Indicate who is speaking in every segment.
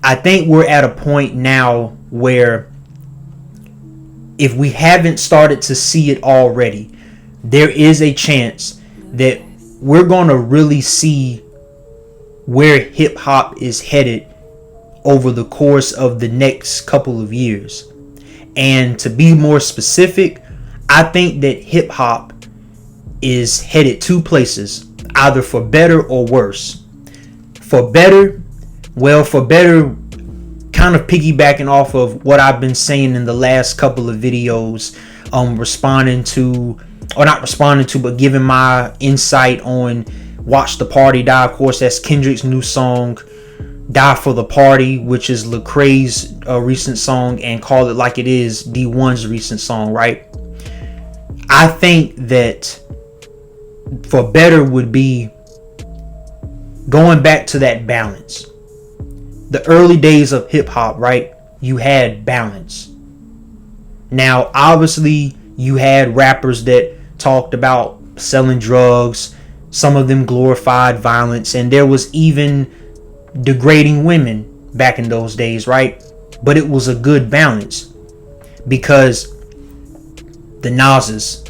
Speaker 1: I think we're at a point now where if we haven't started to see it already, there is a chance that we're going to really see where hip hop is headed over the course of the next couple of years. And to be more specific, I think that hip hop is headed two places, either for better or worse. For better, kind of piggybacking off of what I've been saying in the last couple of videos, but giving my insight on Watch the Party Die. Of course, that's Kendrick's new song, Die for the Party, which is Lecrae's recent song, and Call It Like It Is, D1's recent song, right? I think that for better would be going back to that balance. The early days of hip hop, right? You had balance. Now, obviously, you had rappers that talked about selling drugs. Some of them glorified violence, and there was even degrading women back in those days, right? But it was a good balance because the Nas's,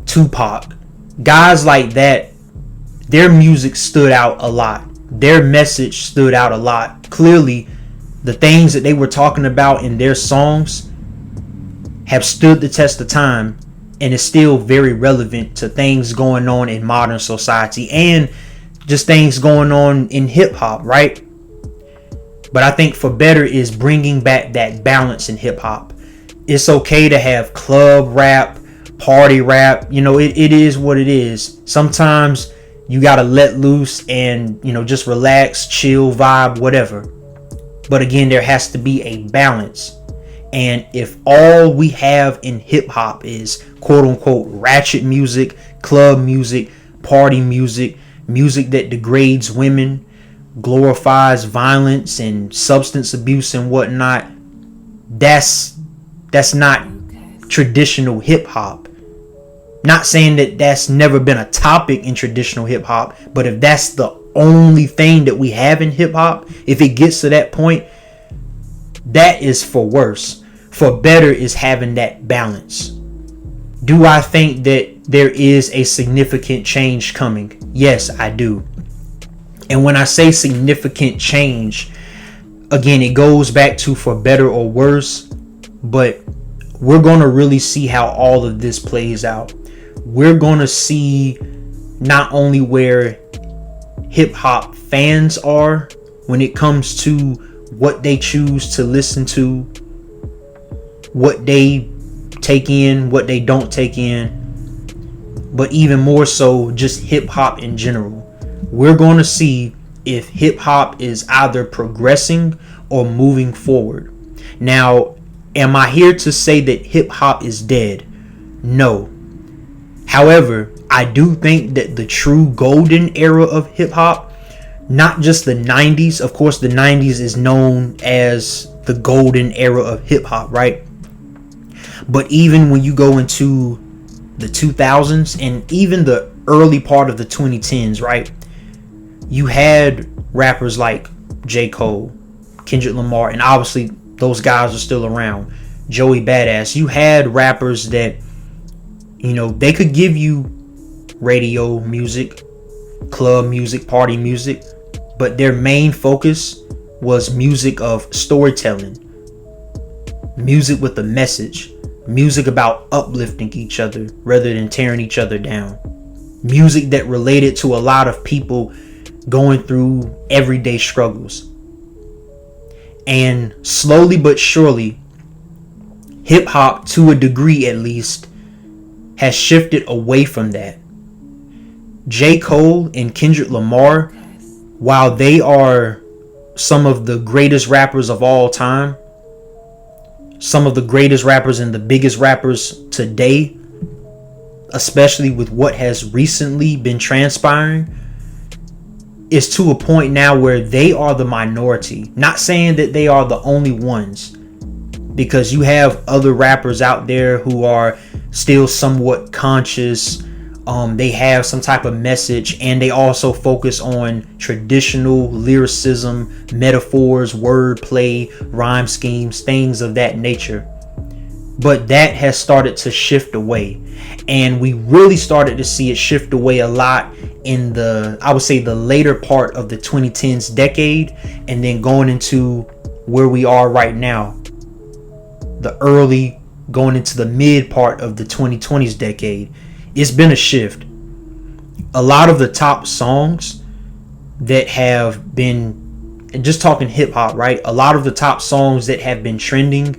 Speaker 1: Tupac, guys like that, their music stood out a lot. Their message stood out a lot. Clearly, the things that they were talking about in their songs have stood the test of time and is still very relevant to things going on in modern society and just things going on in hip hop, right? But I think for better is bringing back that balance in hip hop. It's okay to have club rap, party rap. It is what it is. Sometimes you gotta let loose and just relax, chill, vibe, whatever. But again, there has to be a balance. And if all we have in hip hop is quote unquote ratchet music, club music, party music, music that degrades women, glorifies violence and substance abuse and whatnot, that's not traditional hip hop. Not saying that that's never been a topic in traditional hip hop, but if that's the only thing that we have in hip hop, if it gets to that point, that is for worse. For better is having that balance. Do I think that there is a significant change coming? Yes, I do. And when I say significant change, again, it goes back to for better or worse, but we're going to really see how all of this plays out. We're going to see not only where hip hop fans are when it comes to what they choose to listen to, what they take in, what they don't take in, but even more so just hip hop in general. We're going to see if hip hop is either progressing or moving forward. Now, am I here to say that hip hop is dead? No. However, I do think that the true golden era of hip hop, not just the 90s, of course the 90s is known as the golden era of hip hop, right? But even when you go into the 2000s and even the early part of the 2010s, right? You had rappers like J. Cole, Kendrick Lamar, and obviously those guys are still around. Joey Badass. You had rappers that, they could give you radio music, club music, party music, but their main focus was music of storytelling, music with a message, music about uplifting each other rather than tearing each other down, music that related to a lot of people going through everyday struggles. And slowly but surely, hip hop, to a degree at least, has shifted away from that. J. Cole and Kendrick Lamar, while they are some of the greatest rappers of all time, some of the greatest rappers and the biggest rappers today, especially with what has recently been transpiring, is to a point now where they are the minority. Not saying that they are the only ones, because you have other rappers out there who are still somewhat conscious, They have some type of message, and they also focus on traditional lyricism, metaphors, wordplay, rhyme schemes, things of that nature. But that has started to shift away, and we really started to see it shift away a lot in the, I would say, the later part of the 2010s decade, and then going into where we are right now, the early going into the mid part of the 2020s decade. It's been a shift. A lot of the top songs that have been, and just talking hip hop, right? A lot of the top songs that have been trending,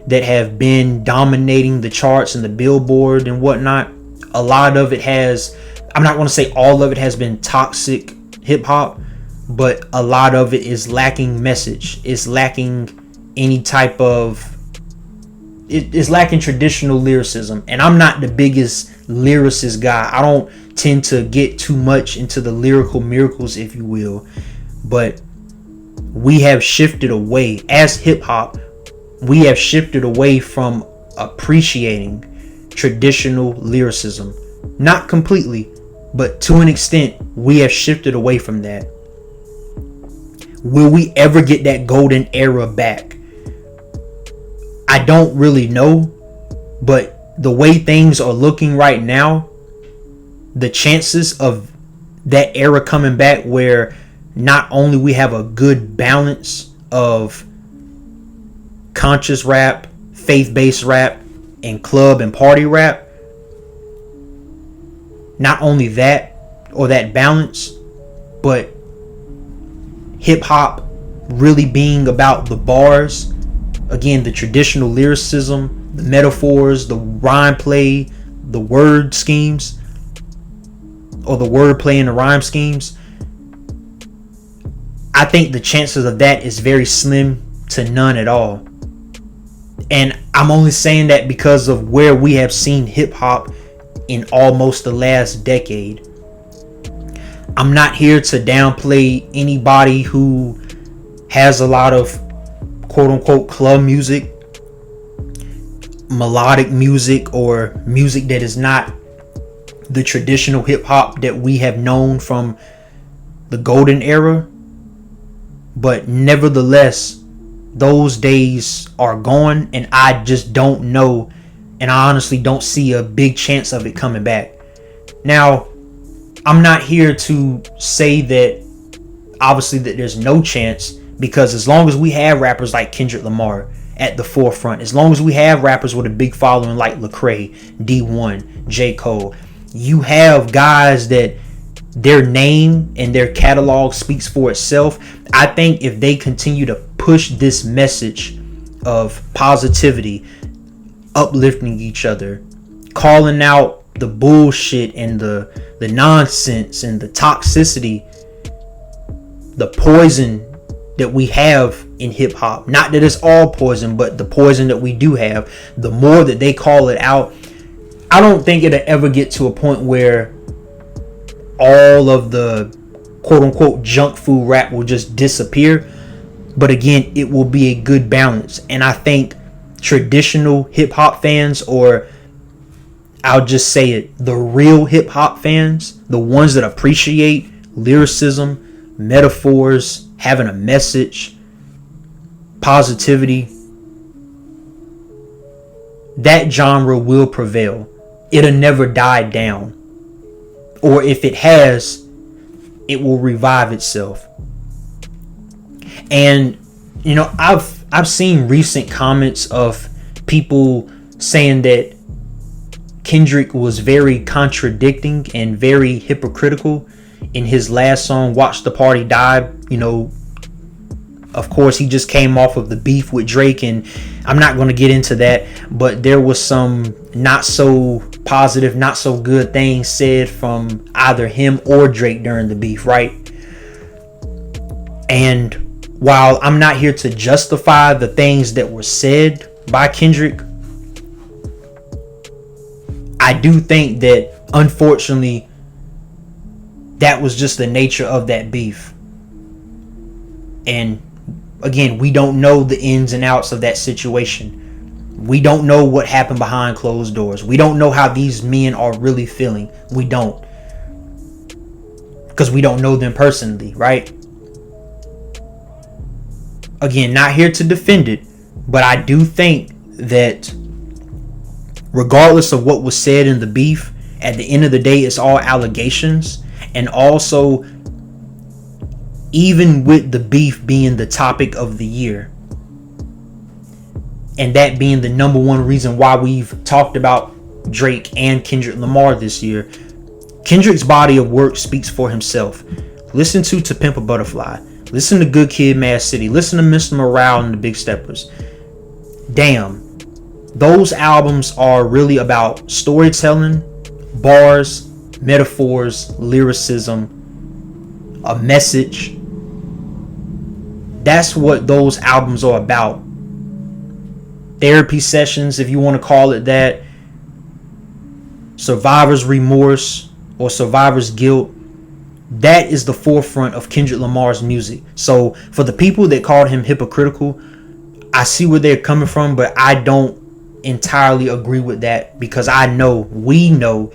Speaker 1: that have been dominating the charts and the Billboard and whatnot, a lot of it has, I'm not going to say all of it has been toxic hip hop, but a lot of it is lacking message. It's lacking any type of, it's lacking traditional lyricism. And I'm not the biggest lyricist guy. I don't tend to get too much into the lyrical miracles, if you will, but we have shifted away as hip hop. We have shifted away from appreciating traditional lyricism. Not completely, but to an extent, we have shifted away from that. Will we ever get that golden era back? I don't really know, but the way things are looking right now, the chances of that era coming back, where not only we have a good balance of conscious rap, faith-based rap, and club and party rap, not only that, or that balance, but hip-hop really being about the bars, again, the traditional lyricism, the metaphors, the rhyme play, the word schemes, or the word play and the rhyme schemes. I think the chances of that is very slim to none at all. And I'm only saying that because of where we have seen hip hop in almost the last decade. I'm not here to downplay anybody who has a lot of quote unquote club music, melodic music, or music that is not the traditional hip hop that we have known from the golden era. But nevertheless, those days are gone, and I just don't know, and I honestly don't see a big chance of it coming back. Now, I'm not here to say that obviously that there's no chance, because as long as we have rappers like Kendrick Lamar at the forefront, as long as we have rappers with a big following like Lecrae, D1, J. Cole, you have guys that their name and their catalog speaks for itself. I think if they continue to push this message of positivity, uplifting each other, calling out the bullshit and the nonsense and the toxicity, the poison that we have in hip hop, not that it's all poison, but the poison that we do have, the more that they call it out, I don't think it'll ever get to a point where all of the quote unquote junk food rap will just disappear. But again, it will be a good balance. And I think traditional hip hop fans, or I'll just say it, the real hip hop fans, the ones that appreciate lyricism, metaphors, having a message, positivity, that genre will prevail. It'll never die down. Or if it has, it will revive itself. And you know, I've seen recent comments of people saying that Kendrick was very contradicting and very hypocritical in his last song, Watch the Party Die. You know, of course, he just came off of the beef with Drake, and I'm not going to get into that, but there was some not so positive, not so good things said from either him or Drake during the beef, right? And while I'm not here to justify the things that were said by Kendrick, I do think that unfortunately that was just the nature of that beef. And again, we don't know the ins and outs of that situation. We don't know what happened behind closed doors. We don't know how these men are really feeling. We don't. Because we don't know them personally, right? Again, not here to defend it, but I do think that regardless of what was said in the beef, at the end of the day, it's all allegations. And also, even with the beef being the topic of the year, and that being the number one reason why we've talked about Drake and Kendrick Lamar this year, Kendrick's body of work speaks for himself. Listen to Pimp a Butterfly. Listen to Good Kid, Mad City. Listen to Mr. Morale and the Big Steppers. Damn, those albums are really about storytelling, bars, metaphors, lyricism, a message. That's what those albums are about. Therapy sessions, if you want to call it that. Survivor's remorse or survivor's guilt. That is the forefront of Kendrick Lamar's music. So for the people that called him hypocritical, I see where they're coming from, but I don't entirely agree with that, because we know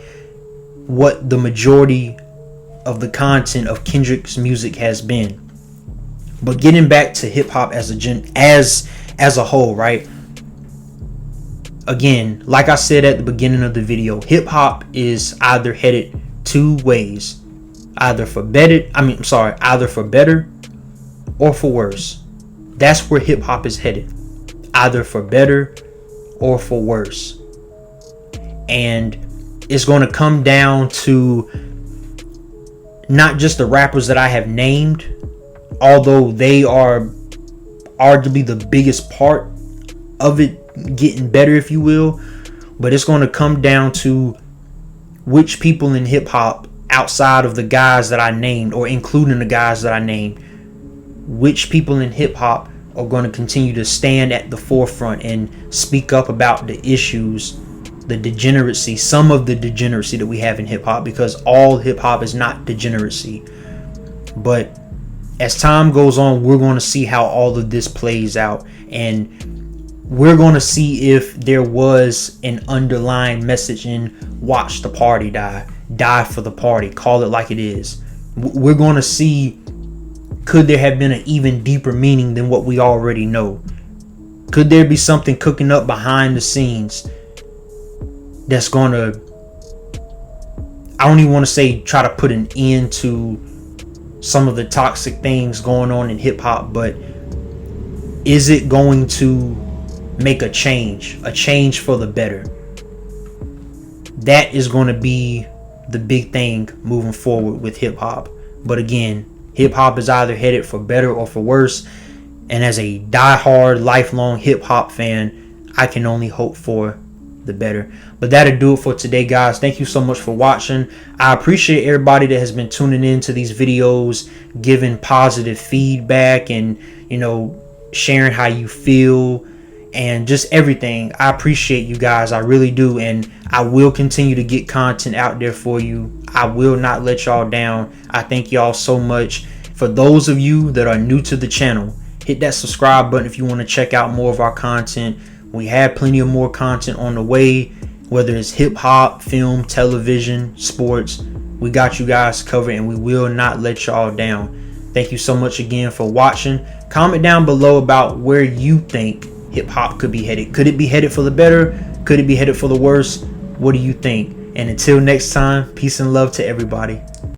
Speaker 1: what the majority of the content of Kendrick's music has been. But getting back to hip hop as a whole, right? Again, like I said at the beginning of the video, hip hop is either headed two ways, either for better or for worse. That's where hip hop is headed, either for better or for worse. And it's going to come down to not just the rappers that I have named, although they are arguably the biggest part of it getting better, if you will, but it's going to come down to which people in hip hop, outside of the guys that I named, or including the guys that I named, which people in hip hop are going to continue to stand at the forefront and speak up about the issues, the degeneracy, some of the degeneracy that we have in hip hop, because all hip hop is not degeneracy. But as time goes on, we're going to see how all of this plays out, and we're going to see if there was an underlying message in Watch the Party Die for the Party, call it like it is. We're going to see, could there have been an even deeper meaning than what we already know? Could there be something cooking up behind the scenes that's going to, I don't even want to say try to put an end to some of the toxic things going on in hip hop, but is it going to make a change for the better? That is going to be the big thing moving forward with hip hop. But again, hip hop is either headed for better or for worse. And as a diehard, lifelong hip hop fan, I can only hope for the better. But that'll do it for today, guys. Thank you so much for watching. I appreciate everybody that has been tuning in to these videos, giving positive feedback, and sharing how you feel and just everything. I appreciate you guys, I really do, and I will continue to get content out there for you. I will not let y'all down. I thank y'all so much. For those of you that are new to the channel, hit that subscribe button if you want to check out more of our content. We have plenty of more content on the way, whether it's hip hop, film, television, sports. We got you guys covered, and we will not let y'all down. Thank you so much again for watching. Comment down below about where you think hip hop could be headed. Could it be headed for the better? Could it be headed for the worse? What do you think? And until next time, peace and love to everybody.